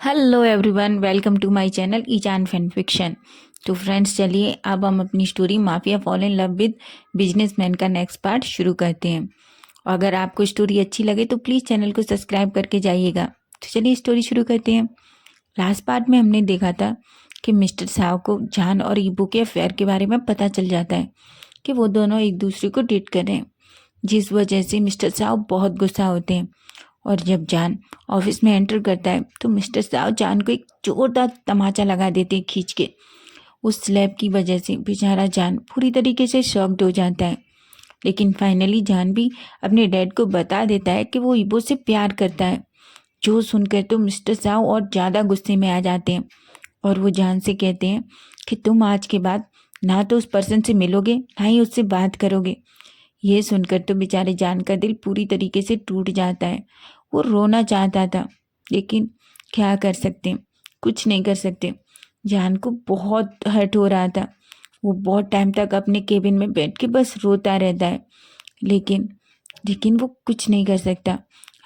Hello everyone, welcome to my channel Izaan fan fiction. तो friends, चलिए अब हम अपनी story mafia fall in love with businessman का नेक्स्ट पार्ट शुरू करते हैं। और अगर आपको स्टोरी अच्छी लगे तो प्लीज़ चैनल को सब्सक्राइब करके जाइएगा। तो चलिए स्टोरी शुरू करते हैं। लास्ट पार्ट में हमने देखा था कि मिस्टर साव को जान और ईबू के अफेयर के बारे में पता चल जाता है कि वो दोनों एक दूसरे को डेट कर रहे हैं, जिस वजह से मिस्टर साव बहुत गुस्सा होते हैं। और जब जान ऑफिस में एंटर करता है तो मिस्टर साव जान को एक जोरदार तमाचा लगा देते हैं खींच के। उस स्लैप की वजह से बेचारा जान पूरी तरीके से शॉक्ड हो जाता है। लेकिन फाइनली जान भी अपने डैड को बता देता है कि वो इबो से प्यार करता है, जो सुनकर तो मिस्टर साव और ज़्यादा गुस्से में आ जाते हैं। और वो जान से कहते हैं कि तुम आज के बाद ना तो उस पर्सन से मिलोगे ना ही उससे बात करोगे। ये सुनकर तो बेचारे जान का दिल पूरी तरीके से टूट जाता है। वो रोना चाहता था, लेकिन क्या कर सकते, कुछ नहीं कर सकते। जान को बहुत हर्ट हो रहा था। वो बहुत टाइम तक अपने केबिन में बैठ के बस रोता रहता है, लेकिन लेकिन वो कुछ नहीं कर सकता।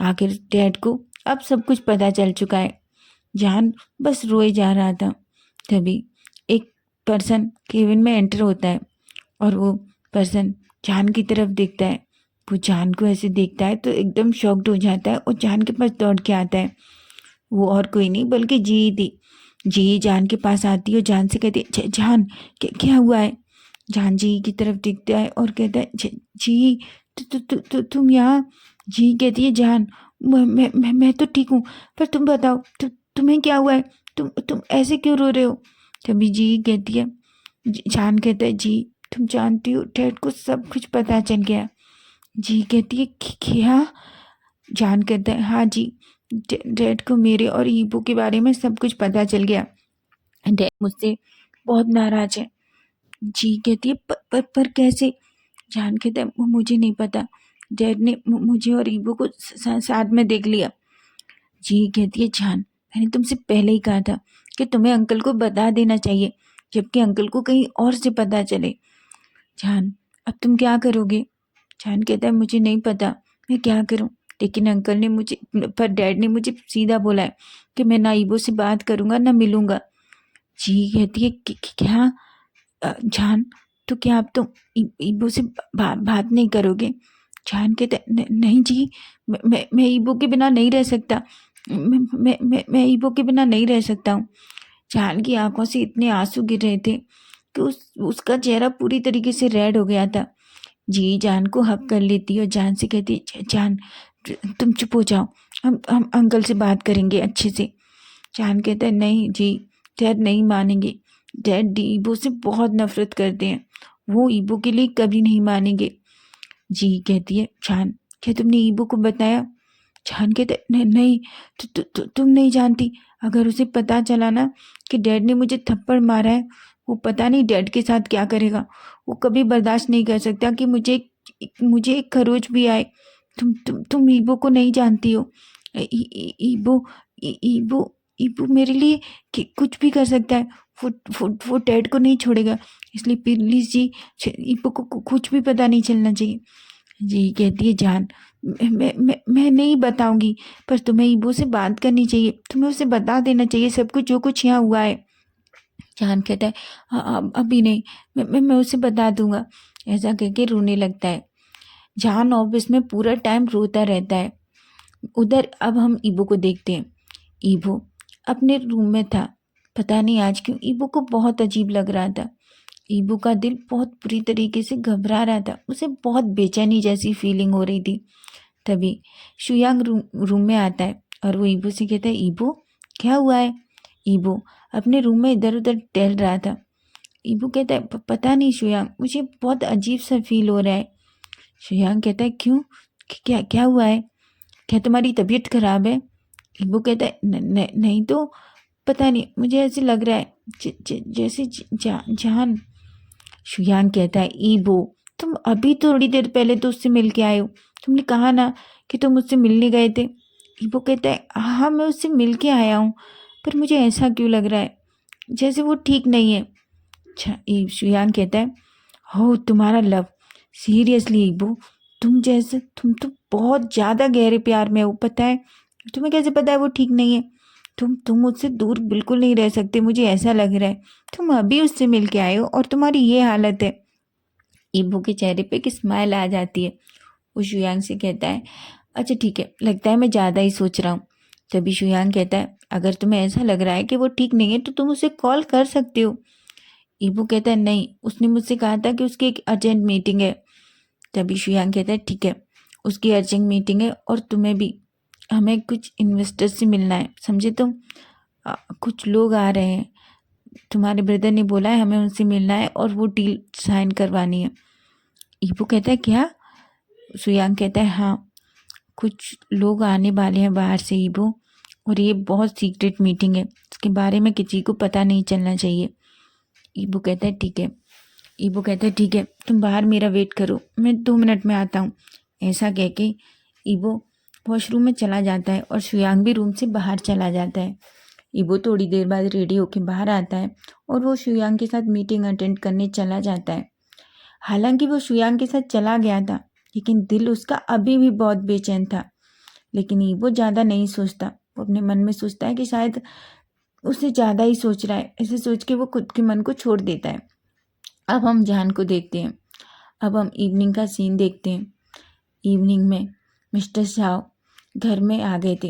आखिर डैड को अब सब कुछ पता चल चुका है। जान बस रोए जा रहा था। तभी एक पर्सन केबिन में एंटर होता है और वो पर्सन जान की तरफ देखता है। वो जान को ऐसे देखता है तो एकदम शॉक्ड हो जाता है और जान के पास दौड़ के आता है। वो और कोई नहीं बल्कि जी थी। जी जान के पास आती है और जान से कहती है, जान क्या हुआ है?" जान जी की तरफ देखता है और कहता है, जी तुम यहाँ?" जी कहती है, जान मैं तो ठीक हूँ, पर तुम बताओ तुम्हें क्या हुआ है? तुम ऐसे क्यों रो रहे हो? तभी जी कहती है, जान कहता है, जी तुम जानती हो डैड को सब कुछ पता चल गया। जी कहती है, क्या?" जान कहता है, हाँ जी, डैड को मेरे और ईबू के बारे में सब कुछ पता चल गया। डैड मुझसे बहुत नाराज है। जी कहती है, पर कैसे? जान कहता है, मुझे नहीं पता, डैड ने मुझे और ईबू को साथ में देख लिया। जी कहती है, जान मैंने तुमसे पहले ही कहा था कि तुम्हें अंकल को बता देना चाहिए, जबकि अंकल को कहीं और से पता चले। जान अब तुम क्या करोगे? जान कहता है, मुझे नहीं पता मैं क्या करूं, लेकिन अंकल ने मुझे पर डैड ने मुझे सीधा बोला है कि मैं ना ईबो से बात करूंगा ना मिलूंगा। जी कहती है, क्या? जान तो क्या अब तुम ईबो से बात नहीं करोगे? जान कहता है, नहीं जी, मैं ईबो के बिना नहीं रह सकता। मैं ईबो के बिना नहीं रह सकता हूँ। जान की आंखों से इतने आंसू गिर रहे थे कि उसका चेहरा पूरी तरीके से रेड हो गया था। जी जान को हक कर लेती और जान से कहती, जान तुम चुप हो जाओ, हम अंकल से बात करेंगे अच्छे से। जान कहता है, नहीं जी, डैड नहीं मानेंगे। डैड ईबो से बहुत नफरत करते हैं, वो ईबो के लिए कभी नहीं मानेंगे। जी कहती है, जान क्या तुमने ईबो को बताया? जान कहता है, नहीं, तुम नहीं जानती। अगर उसे पता चला ना कि डैड ने मुझे थप्पड़ मारा है, वो पता नहीं डैड के साथ क्या करेगा। वो कभी बर्दाश्त नहीं कर सकता कि मुझे एक खरोच भी आए। तुम ईबो को नहीं जानती हो। ईबो ईबो ईबो मेरे लिए कुछ भी कर सकता है। वो डैड को नहीं छोड़ेगा, इसलिए प्लीज जी, ईबो को कुछ भी पता नहीं चलना चाहिए। जी कहती है, जान मैं नहीं बताऊंगी, पर तुम्हें ईबो से बात करनी चाहिए, तुम्हें उसे बता देना चाहिए सब कुछ, जो कुछ यहाँ हुआ है। जान कहता है, अभी नहीं, मैं उसे बता दूंगा। ऐसा कह के रोने लगता है। जान ऑफिस में पूरा टाइम रोता रहता है। उधर अब हम ईबो को देखते हैं। ईबो अपने रूम में था। पता नहीं आज क्यों ईबो को बहुत अजीब लग रहा था। ईबू का दिल बहुत बुरी तरीके से घबरा रहा था, उसे बहुत बेचैनी जैसी फीलिंग हो रही थी। तभी शुयांग रूम में आता है और वो ईबू से कहता है, ईबू क्या हुआ है? ईबू अपने रूम में इधर उधर टहल रहा था। ईबू कहता है, पता नहीं शुयांग, मुझे बहुत अजीब सा फील हो रहा है। शुयांग कहता है, क्यों, क्या क्या हुआ है? क्या तुम्हारी तबीयत खराब है? ईबू कहता है, नहीं तो, पता नहीं, मुझे ऐसे लग रहा है जैसे जान। शुयांग कहता है, ईबो तुम अभी थोड़ी देर पहले तो उससे मिल के आए हो, तुमने कहा ना कि तुम उससे मिलने गए थे। ईबो कहता है, हाँ मैं उससे मिल के आया हूँ, पर मुझे ऐसा क्यों लग रहा है जैसे वो ठीक नहीं है। अच्छा, शुयांग कहता है, हो तुम्हारा लव, सीरियसली ईबो, तुम तो बहुत ज़्यादा गहरे प्यार में हो, पता है? तुम्हें कैसे पता है वो ठीक नहीं है? तुम मुझसे दूर बिल्कुल नहीं रह सकते, मुझे ऐसा लग रहा है। तुम अभी उससे मिल के आए हो और तुम्हारी ये हालत है। ईबो के चेहरे पे एक स्माइल आ जाती है। वो शुयांग से कहता है, अच्छा ठीक है, लगता है मैं ज़्यादा ही सोच रहा हूँ। तभी शुयांग कहता है, अगर तुम्हें ऐसा लग रहा है कि वो ठीक नहीं है तो तुम उसे कॉल कर सकते हो। ईबो कहता है, नहीं, उसने मुझसे कहा था कि उसकी एक अर्जेंट मीटिंग है। तभी शुयांग कहता है, ठीक है, उसकी अर्जेंट मीटिंग है और तुम्हें भी, हमें कुछ इन्वेस्टर्स से मिलना है, समझे तुम? कुछ लोग आ रहे हैं, तुम्हारे ब्रदर ने बोला है हमें उनसे मिलना है और वो डील साइन करवानी है। ईबो कहता है, क्या? शुयांग कहता है, हाँ, कुछ लोग आने वाले हैं बाहर से ईबो, और ये बहुत सीक्रेट मीटिंग है, इसके बारे में किसी को पता नहीं चलना चाहिए। ईबो कहता है, ठीक है। ईबो कहता है, ठीक है, तुम बाहर मेरा वेट करो, मैं 2 मिनट में आता हूँ। ऐसा कह के ईबो वॉशरूम में चला जाता है और शुयांग भी रूम से बाहर चला जाता है। ईबो थोड़ी देर बाद रेडी होकर बाहर आता है और वो शुयांग के साथ मीटिंग अटेंड करने चला जाता है। हालांकि वो शुयांग के साथ चला गया था, लेकिन दिल उसका अभी भी बहुत बेचैन था। लेकिन ईबो ज़्यादा नहीं सोचता, वो अपने मन में सोचता है कि शायद उससे ज़्यादा ही सोच रहा है। ऐसे सोच के वो खुद के मन को छोड़ देता है। अब हम जान को देखते हैं। अब हम इवनिंग का सीन देखते हैं। इवनिंग में मिस्टर शाह घर में आ गए थे।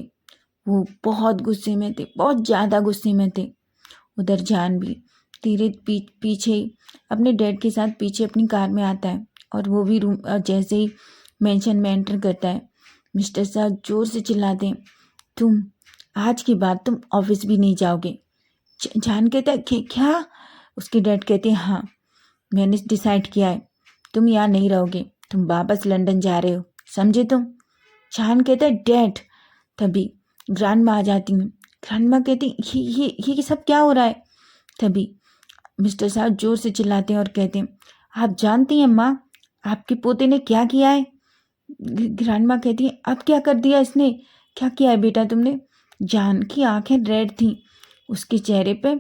वो बहुत गुस्से में थे, बहुत ज़्यादा गुस्से में थे। उधर जान भी धीरे पीछे ही अपने डैड के साथ पीछे अपनी कार में आता है और वो भी रूम जैसे ही मेंशन में एंटर करता है, मिस्टर शाह जोर से चिल्लाते हैं, तुम आज के बाद तुम ऑफिस भी नहीं जाओगे। जान कहता है, क्या? उसके डैड कहते हैं, हाँ, मैंने डिसाइड किया है, तुम यहाँ नहीं रहोगे, तुम वापस लंदन जा रहे हो, समझे तुम? जान कहता है, डैड। तभी ग्रैंडमा आ जाती हैं। ग्रैंडमा कहती, ये सब क्या हो रहा है? तभी मिस्टर साहब जोर से चिल्लाते हैं और कहते हैं, आप जानती हैं माँ, आपके पोते ने क्या किया है? ग्रैंडमा कहती है, अब क्या कर दिया इसने? क्या किया है बेटा तुमने? जान की आंखें रेड थीं, उसके चेहरे पे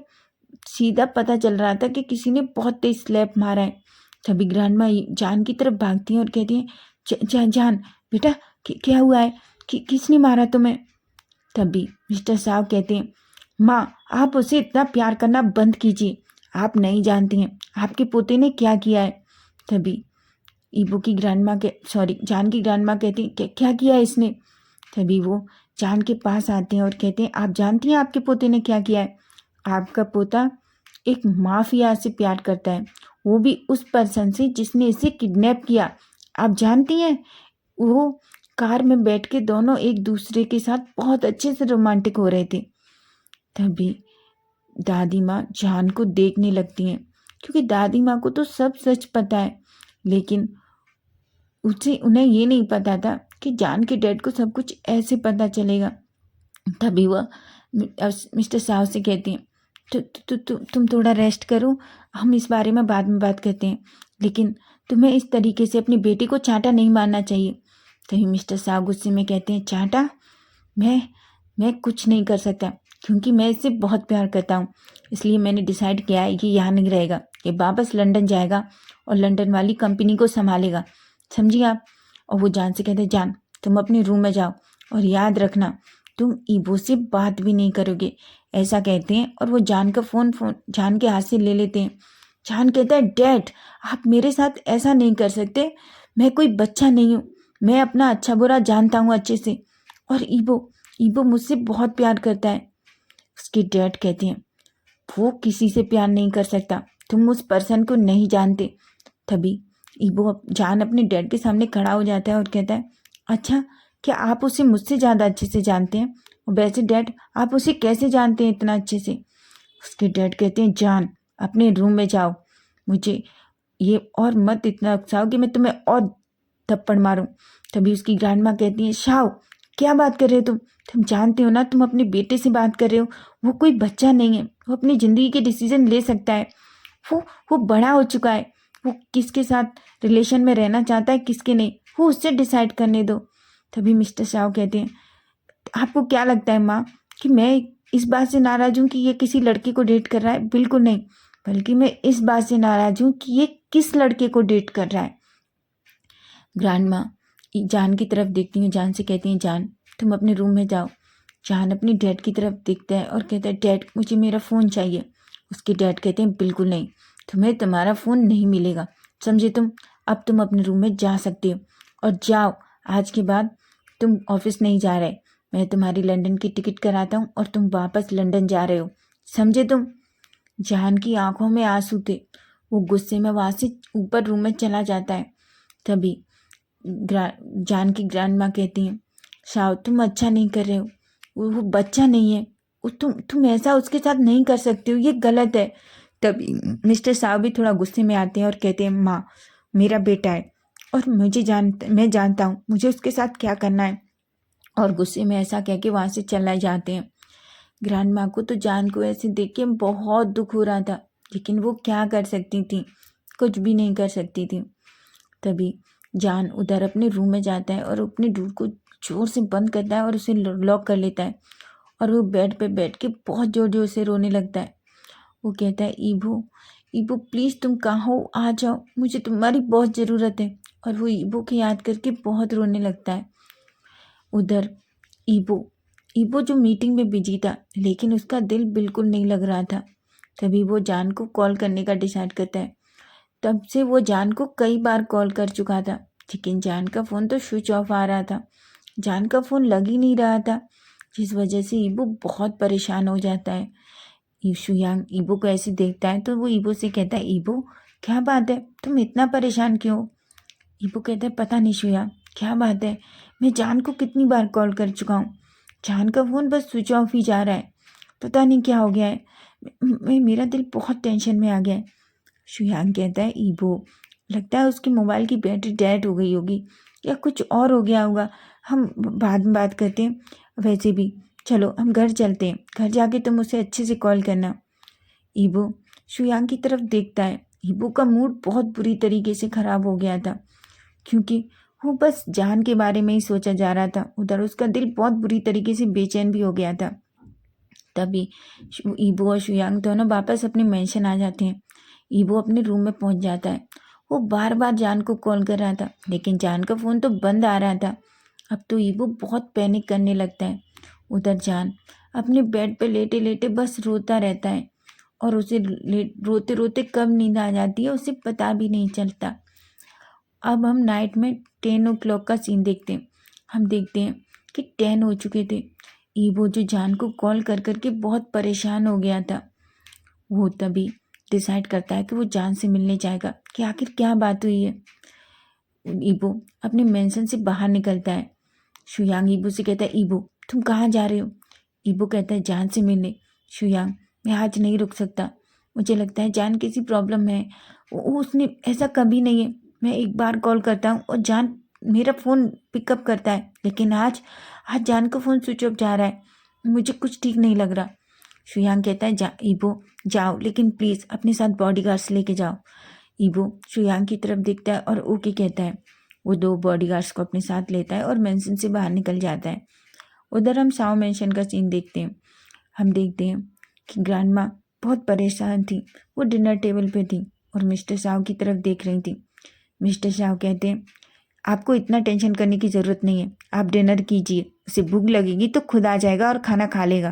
सीधा पता चल रहा था कि किसी ने बहुत तेज स्लैप मारा है। तभी ग्रैंडमा जान की तरफ भागती हैं और कहती हैं, जान बेटा, क्या हुआ है? किसने मारा तुम्हें? तभी मिस्टर साहब कहते हैं, माँ, आप उसे इतना प्यार करना बंद कीजिए, आप नहीं जानती हैं आपके पोते ने क्या किया है। तभी ईबो की ग्रैंडमा जान की ग्रैंडमा कहती हैं, क्या किया है इसने? तभी वो जान के पास आते हैं और कहते हैं, आप जानती हैं आपके पोते ने क्या किया है? आपका पोता एक माफिया से प्यार करता है, वो भी उस पर्सन से जिसने इसे किडनैप किया। आप जानती हैं, वो कार में बैठ के दोनों एक दूसरे के साथ बहुत अच्छे से रोमांटिक हो रहे थे। तभी दादी माँ जान को देखने लगती हैं, क्योंकि दादी माँ को तो सब सच पता है, लेकिन उन्हें ये नहीं पता था कि जान के डैड को सब कुछ ऐसे पता चलेगा। तभी वह मिस्टर साहब से कहती हैं, तुम थोड़ा रेस्ट करो, हम इस बारे में बाद में बात करते हैं, लेकिन तुम्हें इस तरीके से अपनी बेटी को चांटा नहीं मारना चाहिए। तभी मिस्टर साहब गुस्से में कहते हैं, चांटा? मैं कुछ नहीं कर सकता, क्योंकि मैं इससे बहुत प्यार करता हूँ, इसलिए मैंने डिसाइड किया है कि यहाँ नहीं रहेगा, ये वापस लंदन जाएगा और लंदन वाली कंपनी को संभालेगा, समझिए आप? और वो जान से कहते हैं, जान, तुम अपने रूम में जाओ और याद रखना, तुम ईबो से बात भी नहीं करोगे। ऐसा कहते हैं और वो जान का फ़ोन जान के हाथ से ले लेते हैं। जान कहता है, डैड, आप मेरे साथ ऐसा नहीं कर सकते, मैं कोई बच्चा नहीं हूँ, मैं अपना अच्छा बुरा जानता हूँ अच्छे से, और ईबो मुझसे बहुत प्यार करता है। उसके डैड कहते हैं, वो किसी से प्यार नहीं कर सकता, तुम उस पर्सन को नहीं जानते। तभी ईबो जान अपने डैड के सामने खड़ा हो जाता है और कहता है, अच्छा, क्या आप उसे मुझसे ज़्यादा अच्छे से जानते हैं? और वैसे डैड, आप उसे कैसे जानते हैं इतना अच्छे से? उसके डैड कहते हैं, जान, अपने रूम में जाओ, मुझे ये और मत इतना उकसाओ कि मैं तुम्हें और थप्पड़ मारूं। तभी उसकी ग्रैंडमा कहती है, शाह, क्या बात कर रहे हो तुम जानते हो ना, तुम अपने बेटे से बात कर रहे हो, वो कोई बच्चा नहीं है, वो अपनी ज़िंदगी के डिसीजन ले सकता है, वो बड़ा हो चुका है, वो किसके साथ रिलेशन में रहना चाहता है, किसके नहीं, वो उससे डिसाइड करने दो। तभी मिस्टर शाह कहते हैं, आपको क्या लगता है माँ कि मैं इस बात से नाराज़ हूँ कि ये किसी लड़के को डेट कर रहा है? बिल्कुल नहीं, बल्कि मैं इस बात से नाराज़ हूँ कि ये किस लड़के को डेट कर रहा है। ग्रैंडमा जान की तरफ देखती हैं, जान से कहती हैं, जान, तुम अपने रूम में जाओ। जान अपनी डैड की तरफ देखता है और कहता है डैड मुझे मेरा फ़ोन चाहिए। उसके डैड कहते हैं बिल्कुल नहीं, तुम्हें तुम्हारा फ़ोन नहीं मिलेगा, समझे तुम। अब तुम अपने रूम में जा सकते हो और जाओ, आज के बाद तुम ऑफिस नहीं जा रहे। मैं तुम्हारी लंदन की टिकट कराता हूँ और तुम वापस लंदन जा रहे हो, समझे तुम। जान की आंखों में आंसू थे। वो गुस्से में वहाँ से ऊपर रूम में चला जाता है। तभी जान की ग्रैंड माँ कहती हैं शाव तुम अच्छा नहीं कर रहे हो, वो बच्चा नहीं है, तुम ऐसा उसके साथ नहीं कर सकते हो, ये गलत है। तभी मिस्टर साव भी थोड़ा गुस्से में आते हैं और कहते हैं माँ मेरा बेटा है और मैं जानता हूँ मुझे उसके साथ क्या करना है। और गुस्से में ऐसा कह के वहाँ से चला जाते हैं। ग्रैंड माँ को तो जान को ऐसे देख के बहुत दुख हो रहा था, लेकिन वो क्या कर सकती थी, कुछ भी नहीं कर सकती थी। तभी जान उधर अपने रूम में जाता है और अपने डोर को जोर से बंद करता है और उसे लॉक कर लेता है। और वो बेड पे बैठ के बहुत जोर जोर से रोने लगता है। वो कहता है ईबो ईबो प्लीज़ तुम कहाँ हो, आ जाओ, मुझे तुम्हारी बहुत ज़रूरत है। और वो ईबो की याद करके बहुत रोने लगता है। उधर ईबो ईबो जो मीटिंग में बिजी था, लेकिन उसका दिल बिल्कुल नहीं लग रहा था। तभी वो जान को कॉल करने का डिसाइड करता है। तब से वो जान को कई बार कॉल कर चुका था, लेकिन जान का फ़ोन तो स्विच ऑफ आ रहा था, जान का फ़ोन लग ही नहीं रहा था, जिस वजह से ईबो बहुत परेशान हो जाता है। शुयांग ईबो को ऐसे देखता है तो वो ईबो से कहता है ईबो क्या बात है, तुम इतना परेशान क्यों हो। ईबो कहता है पता नहीं शुयांग क्या बात है, मैं जान को कितनी बार कॉल कर चुका हूँ, जान का फ़ोन बस स्विच ऑफ ही जा रहा है, पता नहीं क्या हो गया है, मेरा दिल बहुत टेंशन में आ गया है। शुयांग कहता है ईबो लगता है उसके मोबाइल की बैटरी डेड हो गई होगी या कुछ और हो गया होगा, हम बाद में बात करते हैं। वैसे भी चलो हम घर चलते हैं, घर जाके तुम उसे अच्छे से कॉल करना। ईबो शुयांग की तरफ देखता है। ईबो का मूड बहुत बुरी तरीके से खराब हो गया था, क्योंकि वो बस जान के बारे में ही सोचा जा रहा था। उधर उसका दिल बहुत बुरी तरीके से बेचैन भी हो गया था। तभी ईबो और शुयांग दोनों वापस अपने मेंशन आ जाते हैं। ईबो अपने रूम में पहुंच जाता है। वो बार बार जान को कॉल कर रहा था, लेकिन जान का फ़ोन तो बंद आ रहा था। अब तो ईबो बहुत पैनिक करने लगता है। उधर जान अपने बेड पे लेटे लेटे बस रोता रहता है और उसे रोते रोते कब नींद आ जाती है उसे पता भी नहीं चलता। अब हम नाइट में 10 o'clock का सीन देखते हैं। हम देखते हैं कि 10 हो चुके थे। ईबो जो जान को कॉल कर करके बहुत परेशान हो गया था, वो तभी डिसाइड करता है कि वो जान से मिलने जाएगा कि आखिर क्या बात हुई है। ईबो अपने मेंशन से बाहर निकलता है। शुयांग ईबो से कहता है ईबो तुम कहाँ जा रहे हो। ईबो कहता है जान से मिलने। शुयांग मैं आज नहीं रुक सकता, मुझे लगता है जान किसी प्रॉब्लम में है, उसने ऐसा कभी नहीं है, मैं एक बार कॉल करता हूँ और जान मेरा फ़ोन पिकअप करता है, लेकिन आज आज जान का फ़ोन स्विच ऑफ जा रहा है, मुझे कुछ ठीक नहीं लग रहा। शुयांग कहता है जा ईबो जाओ, लेकिन प्लीज़ अपने साथ बॉडीगार्ड्स लेके जाओ। ईबो शुयांग की तरफ देखता है और ओके कहता है। वो 2 बॉडीगार्ड्स को अपने साथ लेता है और मेंशन से बाहर निकल जाता है। उधर हम साव मेंशन का सीन देखते हैं। हम देखते हैं कि ग्रैंड माँ बहुत परेशान थी, वो डिनर टेबल पे थी और मिस्टर साव की तरफ देख रही थी। मिस्टर साव कहते हैं आपको इतना टेंशन करने की ज़रूरत नहीं है, आप डिनर कीजिए, उसे भूख लगेगी तो खुद आ जाएगा और खाना खा लेगा।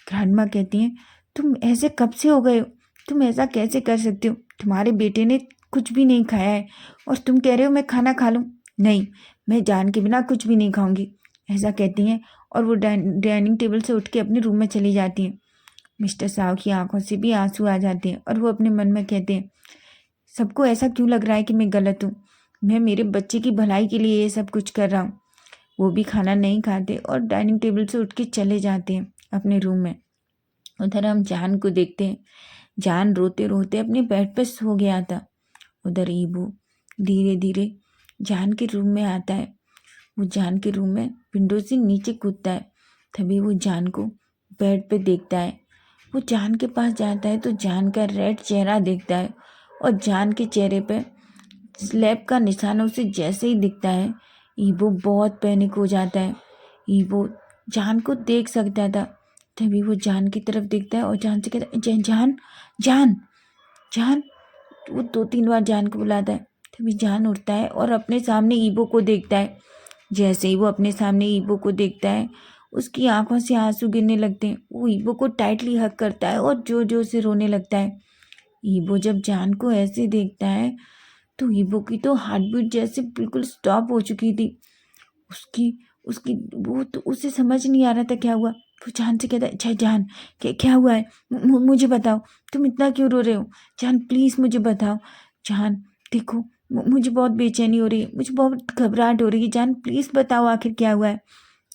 ग्रैंड माँ कहती हैं तुम ऐसे कब से हो गए हो, तुम ऐसा कैसे कर सकते हो, तुम्हारे बेटे ने कुछ भी नहीं खाया है और तुम कह रहे हो मैं खाना खा लूँ। नहीं, मैं जान के बिना कुछ भी नहीं खाऊंगी, ऐसा कहती हैं और वो डाइनिंग टेबल से उठ के अपने रूम में चली जाती हैं। मिस्टर साव की आंखों से भी आंसू आ जाते हैं और वो अपने मन में कहते हैं सबको ऐसा क्यों लग रहा है कि मैं गलत हूँ, मैं मेरे बच्चे की भलाई के लिए ये सब कुछ कर रहा हूँ। वो भी खाना नहीं खाते और डाइनिंग टेबल से उठ के चले जाते हैं अपने रूम में। उधर हम जान को देखते हैं। जान रोते रोते अपने बेड पर सो गया था। उधर ईबू धीरे धीरे जान के रूम में आता है। वो जान के रूम में विंडो से नीचे कूदता है। तभी वो जान को बेड पे देखता है। वो जान के पास जाता है तो जान का रेड चेहरा देखता है और जान के चेहरे पे स्लैब का निशान उसे जैसे ही दिखता है, ईबो बहुत पैनिक हो जाता है। ईबो जान को देख सकता था। तभी वो जान की तरफ देखता है और जान से कहता है जान जान जान। वो 2-3 बार जान को बुलाता है। तभी जान उठता है और अपने सामने ईबो को देखता है। जैसे ही वो अपने सामने ईबो को देखता है, उसकी आंखों से आंसू गिरने लगते हैं। वो ईबो को टाइटली हग करता है और जोर जोर से रोने लगता है। ईबो जब जान को ऐसे देखता है तो ईबो की तो हार्ट बीट जैसे बिल्कुल स्टॉप हो चुकी थी। उसकी उसकी वो तो उसे समझ नहीं आ रहा था क्या हुआ। वो जान से कहता है, अच्छा जान, क्या हुआ है, मुझे बताओ, तुम इतना क्यों रो रहे हो? जान प्लीज़ मुझे बताओ। जान देखो, मुझे बहुत बेचैनी हो रही है, मुझे बहुत घबराहट हो रही है, जान प्लीज़ बताओ आखिर क्या हुआ है।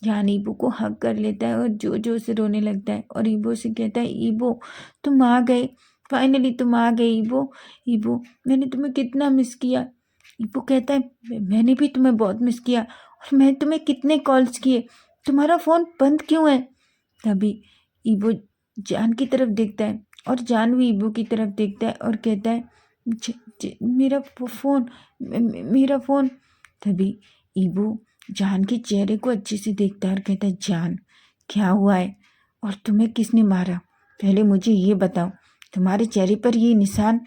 जान ईबो को हग कर लेता है और जोर जोर से रोने लगता है और ईबो से कहता है, ईबो तुम आ गए, फाइनली तुम आ गए ईबो। ईबो मैंने तुम्हें कितना मिस किया। ईबो कहता है, मैंने भी तुम्हें बहुत मिस किया और मैं तुम्हें कितने कॉल्स किए, तुम्हारा फ़ोन बंद क्यों है? तभी ईबो जान की तरफ देखता है और जान भी ईबो की तरफ देखता है और कहता है, मेरा फ़ोन, मेरा फ़ोन। तभी ईबो जान के चेहरे को अच्छे से देखता है और कहता है, जान क्या हुआ है और तुम्हें किसने मारा? पहले मुझे ये बताओ, तुम्हारे चेहरे पर ये निशान।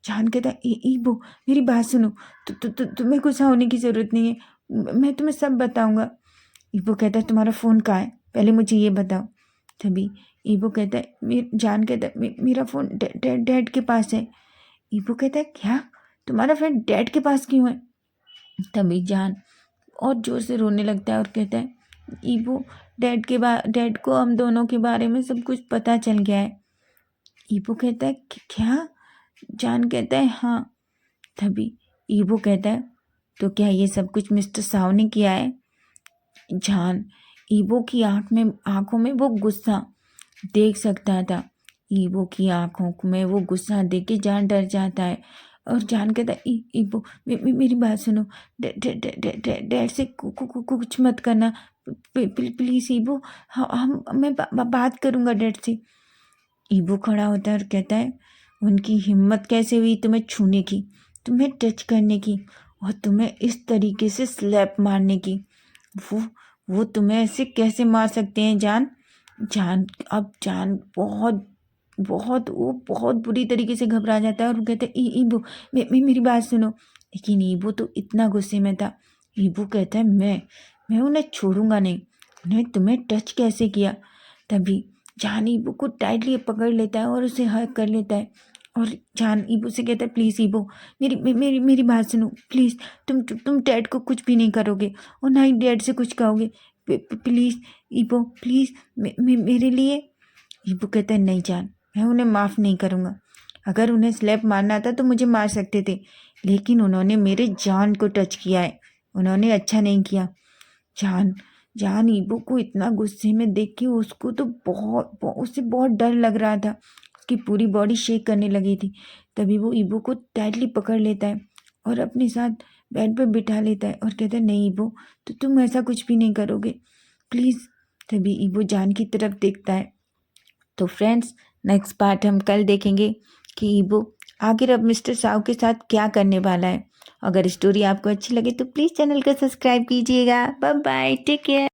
जान कहता है, ईबो मेरी बात सुनो, तुम्हें गुस्सा होने की ज़रूरत नहीं है, मैं तुम्हें सब बताऊंगा। ईबो कहता है, तुम्हारा फ़ोन कहाँ है, पहले मुझे ये बताओ। तभी ईबो कहता है, जान कहता है, मेरा फ़ोन डैड के पास है। ईबो कहता है, क्या, तुम्हारा फ़ोन डैड के पास क्यों है? तभी जान और जोर से रोने लगता है और कहता है, ईबो डैड को हम दोनों के बारे में सब कुछ पता चल गया है। ईबो कहता है, क्या? जान कहता है, हाँ। तभी ईबो कहता है, तो क्या ये सब कुछ मिस्टर साव ने किया है? जान ईबो की आंखों में वो गुस्सा देख सकता था। ईबो की आंखों में वो गुस्सा देख के जान डर जाता है और जान कहता है, ईबो मेरी बात सुनो, डैड से कुछ मत करना, प्लीज ईबो, मैं बात करूंगा डैड से। ईबो खड़ा होता है और कहता है, उनकी हिम्मत कैसे हुई तुम्हें छूने की, तुम्हें टच करने की और तुम्हें इस तरीके से स्लैप मारने की? वो वो तुम्हें ऐसे कैसे मार सकते हैं जान? जान बहुत बहुत वो बहुत बुरी तरीके से घबरा जाता है और वो कहता है, ईबो मेरी बात सुनो। लेकिन ईबो तो इतना गुस्से में था। ईबो कहता है, मैं उन्हें छोड़ूंगा नहीं, उन्हें तुम्हें टच कैसे किया? तभी जान ईबो को टाइटली पकड़ लेता है और उसे हग कर लेता है और जान ईबो से कहता है, प्लीज़ ईबो मेरी बात सुनो, प्लीज़ तुम डैड को कुछ भी नहीं करोगे और ना ही डैड से कुछ कहोगे, प्लीज़ ईबो प्लीज़ मेरे लिए। ईबो कहता है, नहीं जान, मैं उन्हें माफ़ नहीं करूँगा। अगर उन्हें स्लैप मारना था तो मुझे मार सकते थे, लेकिन उन्होंने मेरे जान को टच किया है, उन्होंने अच्छा नहीं किया। जान जान ईबो को इतना गुस्से में देख के उसको तो उससे बहुत डर लग रहा था, उसकी पूरी बॉडी शेक करने लगी थी। तभी वो ईबो को टाइटली पकड़ लेता है और अपने साथ बेड पर बिठा लेता है और कहता है, नहीं ईबो, तो तुम ऐसा कुछ भी नहीं करोगे, प्लीज़। तभी ईबो जान की तरफ देखता है। तो फ्रेंड्स, नेक्स्ट पार्ट हम कल देखेंगे कि ईबो आखिर अब मिस्टर साव के साथ क्या करने वाला है। अगर स्टोरी आपको अच्छी लगे तो प्लीज़ चैनल को सब्सक्राइब कीजिएगा। Bye bye, take care.